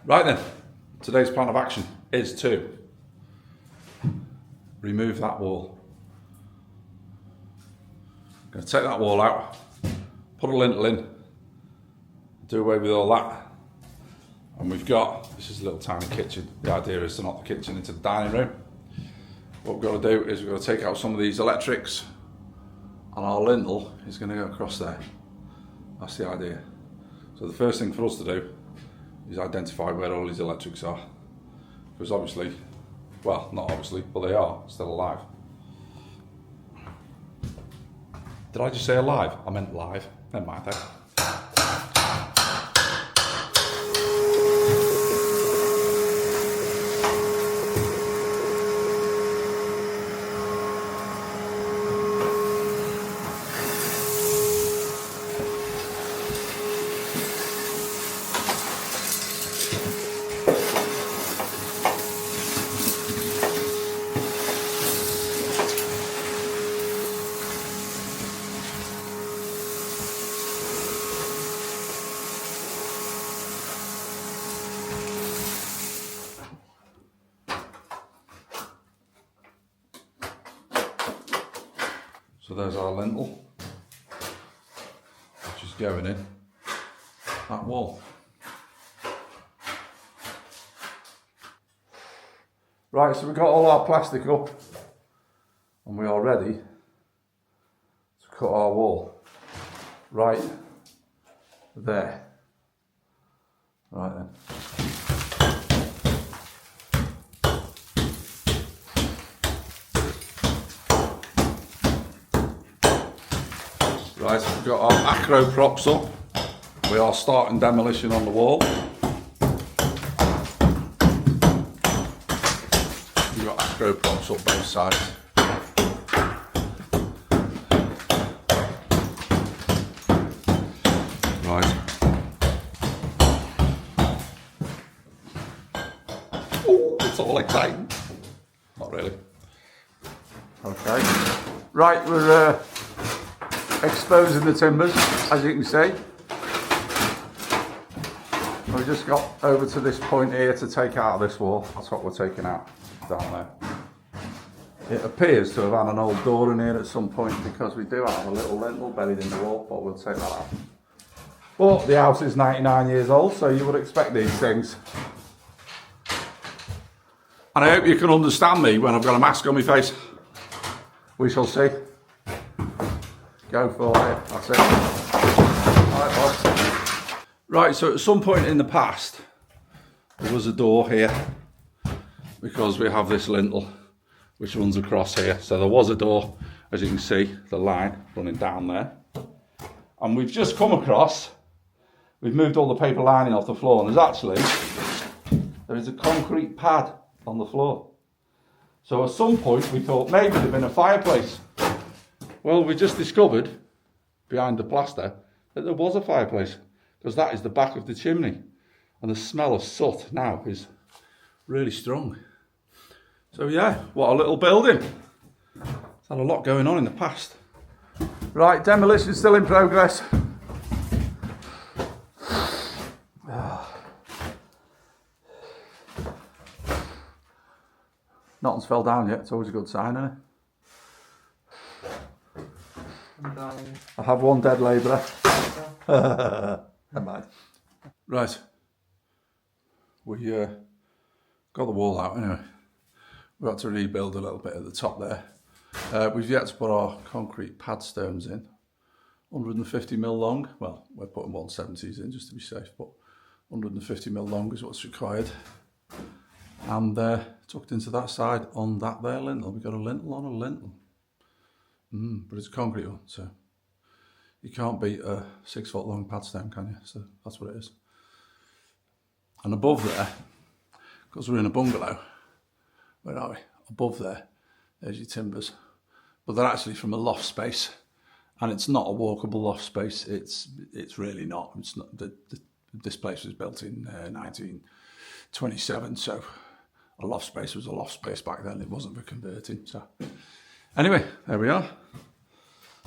Right then, today's plan of action is to remove that wall. I'm going to take that wall out, put a lintel in, do away with all that. And we've got, this is a little tiny kitchen. The idea is to knock the kitchen into the dining room. What we've got to do is we've got to take out some of these electrics, and our lintel is going to go across there. That's the idea. So the first thing for us to do is identify where all these electrics are. Because obviously, well, not obviously, but they are still alive. Did I just say alive? I meant live. Never mind that. So there's our lintel, which is going in that wall. Right, so we've got all our plastic up and we are ready to cut our wall. Right there. Right then. Right, we've got our acro props up. We are starting demolition on the wall. We've got acro props up both sides. Right. Oh, it's all exciting. Not really. Okay. Right, we're exposing the timbers, as you can see. We've just got over to this point here to take out of this wall. That's what we're taking out down there. It appears to have had an old door in here at some point because we do have a little lintel buried in the wall, but we'll take that out. But the house is 99 years old, so you would expect these things. And I hope you can understand me when I've got a mask on my face. We shall see. Go for it, that's it. Alright, Bob. Right, so at some point in the past, there was a door here, because we have this lintel which runs across here. So there was a door, as you can see, the line running down there. And we've just come across, we've moved all the paper lining off the floor, and there is a concrete pad on the floor. So at some point we thought maybe there'd been a fireplace. Well, we just discovered, behind the plaster, that there was a fireplace, because that is the back of the chimney. And the smell of soot now is really strong. So yeah, what a little building. It's had a lot going on in the past. Right, demolition still in progress. Nothing's fell down yet, it's always a good sign, isn't it? I have one dead labourer. Never mind. Right. We got the wall out anyway. We've got to rebuild a little bit at the top there. We've yet to put our concrete pad stones in. 150mm long. Well, we're putting 170s in just to be safe, but 150mm long is what's required. And tucked into that side on that there lintel. We've got a lintel on a lintel. But it's a concrete one, so you can't beat a 6 foot long padstone, can you? So that's what it is. And above there, because we're in a bungalow, where are we? Above there's your timbers. But they're actually from a loft space, and it's not a walkable loft space. It's really not. It's not. This place was built in 1927, so a loft space was a loft space back then. It wasn't for converting. So anyway, there we are.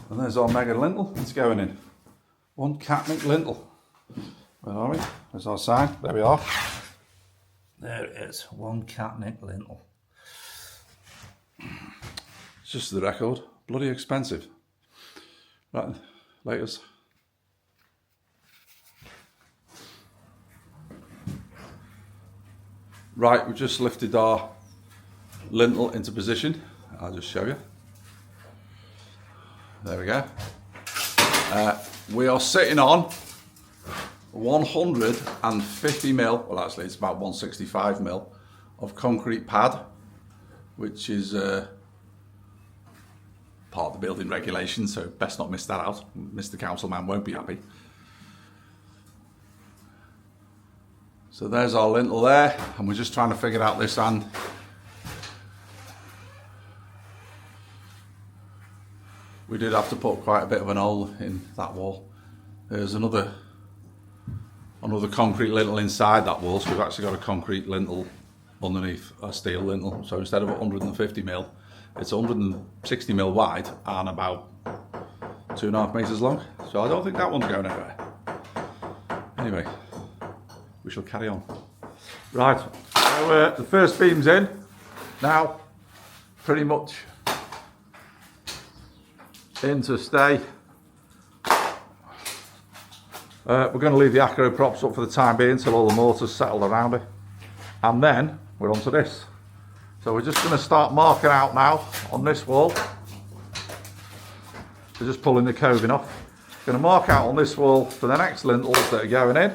And there's our mega lintel. It's going in. One catmick lintel. Where are we? There's our sign. There we are. There it is, one catnick lintel. It's just the record, bloody expensive. Right, laters. Right, we've just lifted our lintel into position. I'll just show you. There we go. We are sitting on 150 mil, well actually it's about 165 mil of concrete pad, which is part of the building regulations, so best not miss that out. Mr. Councilman won't be happy. So there's our lintel there, and we're just trying to figure out this end. We did have to put quite a bit of an hole in that wall. There's another concrete lintel inside that wall, so we've actually got a concrete lintel underneath a steel lintel. So instead of 150 mil, it's 160 mil wide and about 2.5 meters long. So I don't think that one's going anywhere. Anyway, we shall carry on. Right, so the first beam's in. Now, pretty much in to stay. We're going to leave the acro props up for the time being until all the mortar's settled around it. And then we're on to this. So we're just going to start marking out now on this wall. We're just pulling the coving off. Going to mark out on this wall for the next lintels that are going in.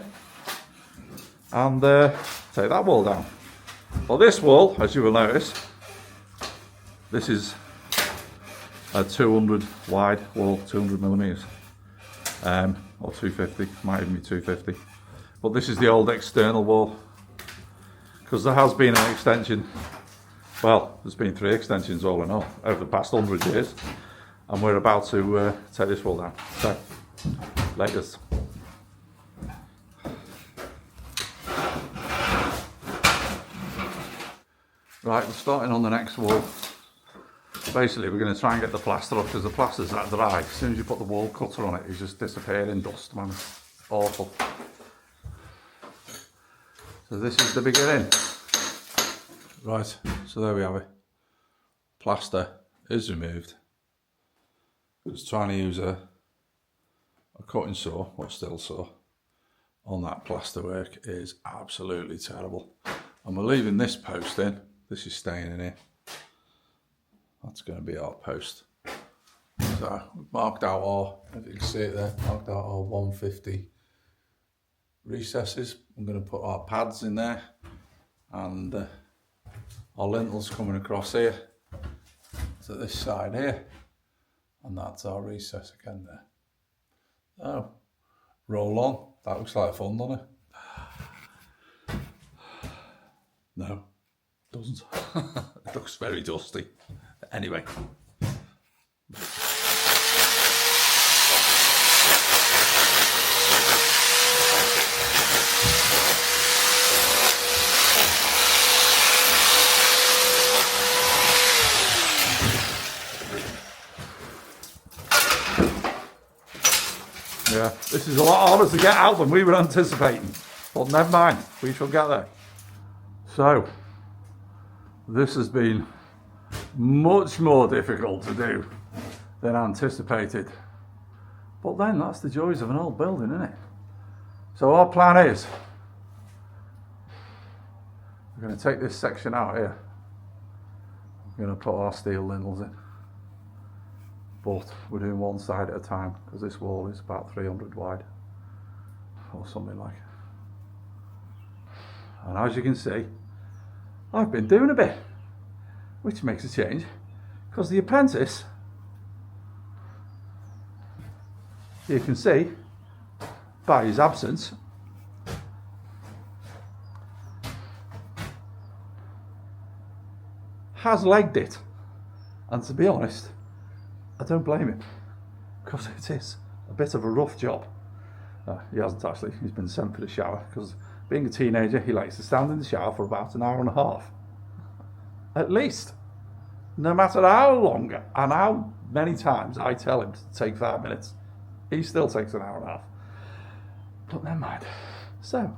And take that wall down. Well, this wall, as you will notice, this is a 200 wide wall, 200 millimeters. Or 250, might even be 250. But this is the old external wall. Because there has been an extension. Well, there's been 3 extensions all in all over the past 100 years. And we're about to take this wall down. So, laters. Right, we're starting on the next wall. Basically, we're going to try and get the plaster up because the plaster's that dry. As soon as you put the wall cutter on it, it's just disappearing in dust, man. It's awful. So this is the beginning. Right, so there we have it. Plaster is removed. Just trying to use a cutting saw or steel saw on that plaster work is absolutely terrible. And we're leaving this post in. This is staying in here. That's going to be our post. So we've marked out our, if you can see it there, marked out our 150 recesses. I'm going to put our pads in there and our lintels coming across here to this side here, and that's our recess again there. So roll on. That looks like fun, doesn't it? No, it doesn't. It looks very dusty. Anyway. Yeah, this is a lot harder to get out than we were anticipating. But never mind, we shall get there. So, this has been much more difficult to do than anticipated. But then that's the joys of an old building, isn't it? So our plan is, we're going to take this section out here. We're going to put our steel lintels in. But we're doing one side at a time because this wall is about 300 wide or something like. And as you can see, I've been doing a bit, which makes a change because the apprentice, you can see by his absence, has legged it. And to be honest, I don't blame him because it is a bit of a rough job. He hasn't actually, he's been sent for the shower because being a teenager, he likes to stand in the shower for about an hour and a half. At least. No matter how long and how many times I tell him to take 5 minutes, he still takes an hour and a half. But never mind. So,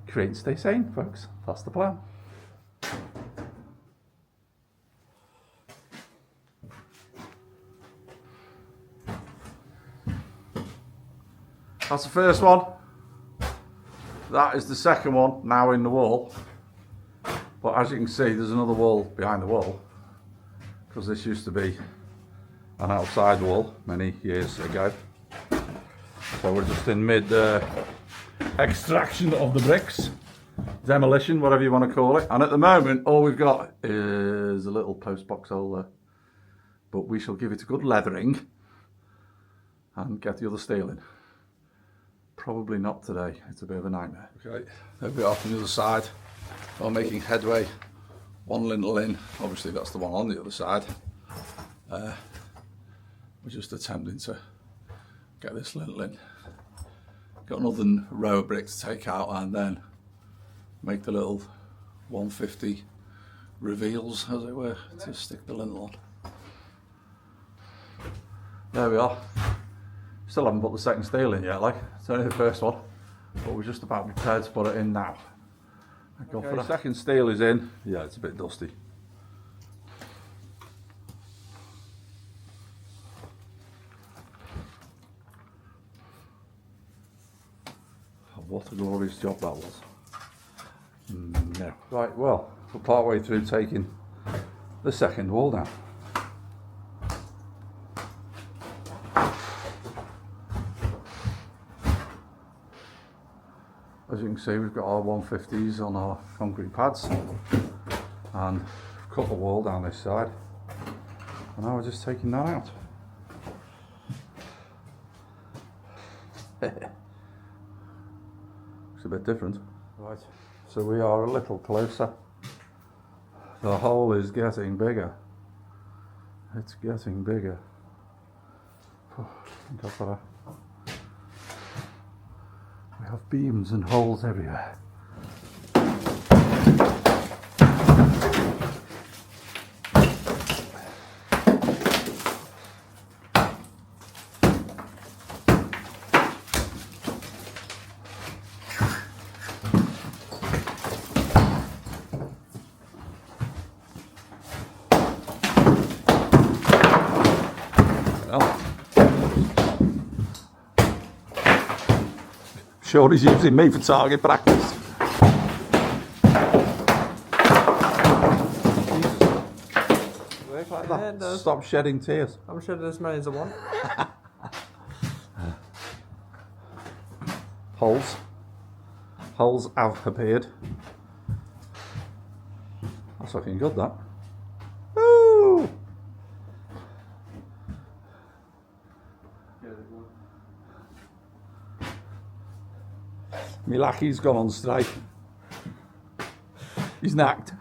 create and stay sane, folks. That's the plan. That's the first one. That is the second one, now in the wall. But as you can see, there's another wall behind the wall, because this used to be an outside wall many years ago. So we're just in mid extraction of the bricks, demolition, whatever you want to call it. And at the moment, all we've got is a little post box hole there. But we shall give it a good leathering and get the other steel in. Probably not today, it's a bit of a nightmare. Okay, there we are from the other side. We're making headway. One lintel in, obviously that's the one on the other side. We're just attempting to get this lintel in. Got another row of bricks to take out and then make the little 150 reveals, as it were, to stick the lintel on. There we are. Still haven't put the second steel in yet, like. It's only the first one, but we're just about prepared to put it in now. Go for the second steel is in. Yeah, it's a bit dusty. What a glorious job that was. No. Right, well, we're part way through taking the second wall down. As you can see, we've got our 150s on our concrete pads and cut the wall down this side, and now we're just taking that out. It's a bit different. Right, so we are a little closer. The hole is getting bigger. It's getting bigger. I think I've got to... We have beams and holes everywhere. Well, sure he's using me for target practice. Work like that. Yeah, stop shedding tears. I'm shedding as many as I want. Holes. Holes have appeared. That's looking good, that. Woo! My lackey's gone on strike. He's knacked.